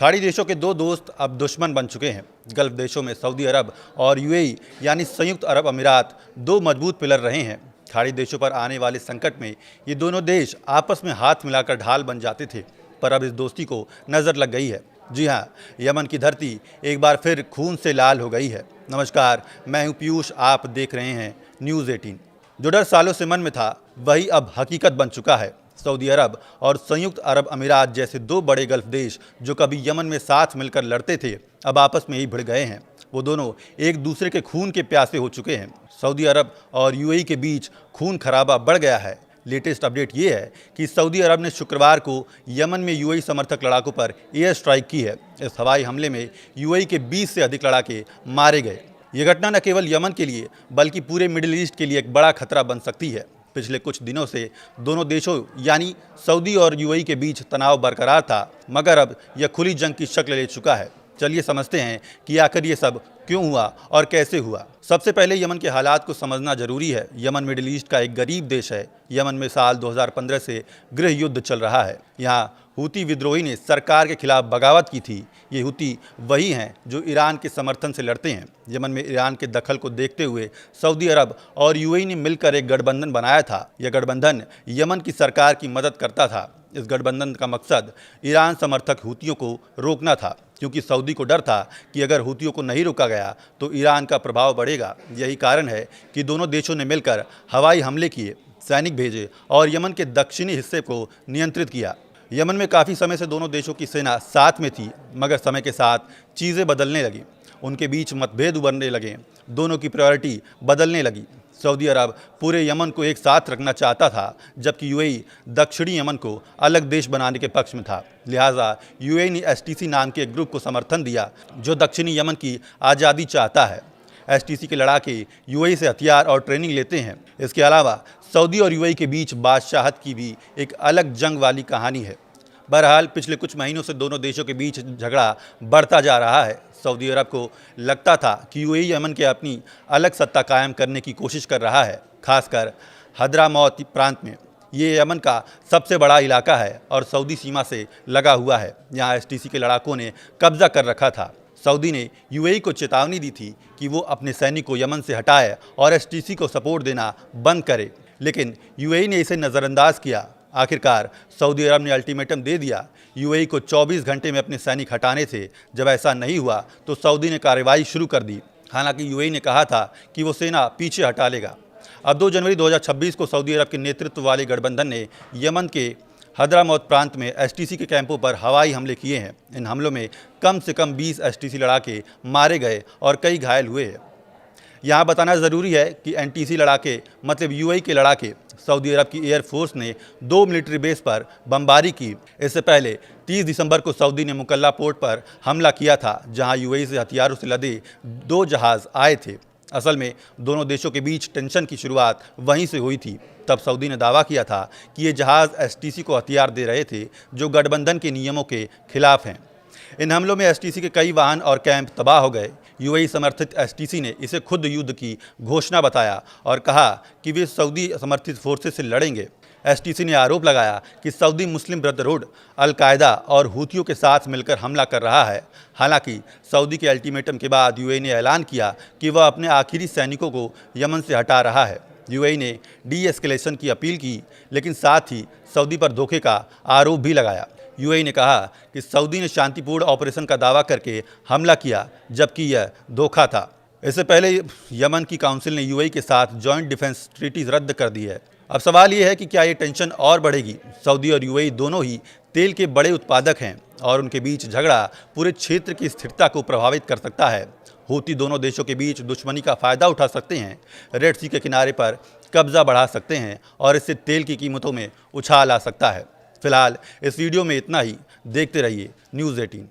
खाड़ी देशों के दो दोस्त अब दुश्मन बन चुके हैं। गल्फ देशों में सऊदी अरब और यूएई यानी संयुक्त अरब अमीरात दो मजबूत पिलर रहे हैं। खाड़ी देशों पर आने वाले संकट में ये दोनों देश आपस में हाथ मिलाकर ढाल बन जाते थे, पर अब इस दोस्ती को नज़र लग गई है। जी हाँ, यमन की धरती एक बार फिर खून से लाल हो गई है। नमस्कार, मैं हूँ पीयूष, आप देख रहे हैं न्यूज़ 18। जो डर सालों से मन में था वही अब हकीकत बन चुका है। सऊदी अरब और संयुक्त अरब अमीरात जैसे दो बड़े गल्फ देश जो कभी यमन में साथ मिलकर लड़ते थे, अब आपस में ही भिड़ गए हैं। वो दोनों एक दूसरे के खून के प्यासे हो चुके हैं। सऊदी अरब और यूएई के बीच खून खराबा बढ़ गया है। लेटेस्ट अपडेट ये है कि सऊदी अरब ने शुक्रवार को यमन में यूएई समर्थक लड़ाकों पर एयर स्ट्राइक की है। इस हवाई हमले में यूएई के 20 से अधिक लड़ाके मारे गए। ये घटना न केवल यमन के लिए बल्कि पूरे मिडिल ईस्ट के लिए एक बड़ा खतरा बन सकती है। पिछले कुछ दिनों से दोनों देशों यानी सऊदी और यूएई के बीच तनाव बरकरार था, मगर अब यह खुली जंग की शक्ल ले चुका है। चलिए समझते हैं कि आखिर ये सब क्यों हुआ और कैसे हुआ। सबसे पहले यमन के हालात को समझना जरूरी है। यमन मिडिल ईस्ट का एक गरीब देश है। यमन में साल 2015 से गृह युद्ध चल रहा है। यहाँ हूती विद्रोही ने सरकार के खिलाफ बगावत की थी। ये हूती वही हैं जो ईरान के समर्थन से लड़ते हैं। यमन में ईरान के दखल को देखते हुए सऊदी अरब और यूएई ने मिलकर एक गठबंधन बनाया था। यह गठबंधन यमन की सरकार की मदद करता था। इस गठबंधन का मकसद ईरान समर्थक हूतियों को रोकना था, क्योंकि सऊदी को डर था कि अगर हूतियों को नहीं रोका गया तो ईरान का प्रभाव बढ़ेगा। यही कारण है कि दोनों देशों ने मिलकर हवाई हमले किए, सैनिक भेजे और यमन के दक्षिणी हिस्से को नियंत्रित किया। यमन में काफ़ी समय से दोनों देशों की सेना साथ में थी, मगर समय के साथ चीज़ें बदलने लगी। उनके बीच मतभेद उभरने लगे, दोनों की प्रायोरिटी बदलने लगी। सऊदी अरब पूरे यमन को एक साथ रखना चाहता था, जबकि यूएई दक्षिणी यमन को अलग देश बनाने के पक्ष में था। लिहाजा यूएई ने एसटीसी नाम के एक ग्रुप को समर्थन दिया जो दक्षिणी यमन की आज़ादी चाहता है। एसटीसी के लड़ाके यूएई से हथियार और ट्रेनिंग लेते हैं। इसके अलावा सऊदी और यूएई के बीच बादशाहत की भी एक अलग जंग वाली कहानी है। बहरहाल पिछले कुछ महीनों से दोनों देशों के बीच झगड़ा बढ़ता जा रहा है। सऊदी अरब को लगता था कि यूएई यमन के अपनी अलग सत्ता कायम करने की कोशिश कर रहा है, खासकर हद्रामौत प्रांत में। ये यमन का सबसे बड़ा इलाका है और सऊदी सीमा से लगा हुआ है। यहाँ एसटीसी के लड़ाकों ने कब्जा कर रखा था। सऊदी ने यूएई को चेतावनी दी थी कि वो अपने सैनिक को यमन से हटाए और एसटीसी को सपोर्ट देना बंद करे, लेकिन यूएई ने इसे नज़रअंदाज किया। आखिरकार सऊदी अरब ने अल्टीमेटम दे दिया। यूएई को 24 घंटे में अपने सैनिक हटाने थे। जब ऐसा नहीं हुआ तो सऊदी ने कार्रवाई शुरू कर दी। हालांकि यूएई ने कहा था कि वो सेना पीछे हटा लेगा। अब 2 जनवरी 2026 को सऊदी अरब के नेतृत्व वाले गठबंधन ने यमन के हद्रामौत प्रांत में एसटीसी के कैंपों पर हवाई हमले किए हैं। इन हमलों में कम से कम 20 एसटीसी लड़ाके मारे गए और कई घायल हुए हैं। यहाँ बताना ज़रूरी है कि एनटीसी लड़ाके मतलब यूएई के लड़ाके सऊदी अरब की एयरफोर्स ने 2 मिलिट्री बेस पर बमबारी की। इससे पहले 30 दिसंबर को सऊदी ने मुकल्ला पोर्ट पर हमला किया था, जहां यूएई से हथियारों से लदे 2 जहाज़ आए थे। असल में दोनों देशों के बीच टेंशन की शुरुआत वहीं से हुई थी। तब सऊदी ने दावा किया था कि ये जहाज़ एसटीसी को हथियार दे रहे थे, जो गठबंधन के नियमों के खिलाफ हैं। इन हमलों में एसटीसी के कई वाहन और कैंप तबाह हो गए। यूएई समर्थित एसटीसी ने इसे खुद युद्ध की घोषणा बताया और कहा कि वे सऊदी समर्थित फोर्सेस से लड़ेंगे। एसटीसी ने आरोप लगाया कि सऊदी मुस्लिम ब्रदरहुड, अल-कायदा और हूतियों के साथ मिलकर हमला कर रहा है। हालांकि सऊदी के अल्टीमेटम के बाद यूएई ने ऐलान किया कि वह अपने आखिरी सैनिकों को यमन से हटा रहा है। यूएई ने डी एस्केलेशन की अपील की, लेकिन साथ ही सऊदी पर धोखे का आरोप भी लगाया। यूएई ने कहा कि सऊदी ने शांतिपूर्ण ऑपरेशन का दावा करके हमला किया, जबकि यह धोखा था। इससे पहले यमन की काउंसिल ने यूएई के साथ जॉइंट डिफेंस ट्रीटी रद्द कर दी है। अब सवाल ये है कि क्या ये टेंशन और बढ़ेगी। सऊदी और यूएई दोनों ही तेल के बड़े उत्पादक हैं और उनके बीच झगड़ा पूरे क्षेत्र की स्थिरता को प्रभावित कर सकता है। हूती दोनों देशों के बीच दुश्मनी का फ़ायदा उठा सकते हैं, रेड सी के किनारे पर कब्जा बढ़ा सकते हैं और इससे तेल की कीमतों में उछाल आ सकता है। फिलहाल इस वीडियो में इतना ही। देखते रहिए न्यूज़ 18।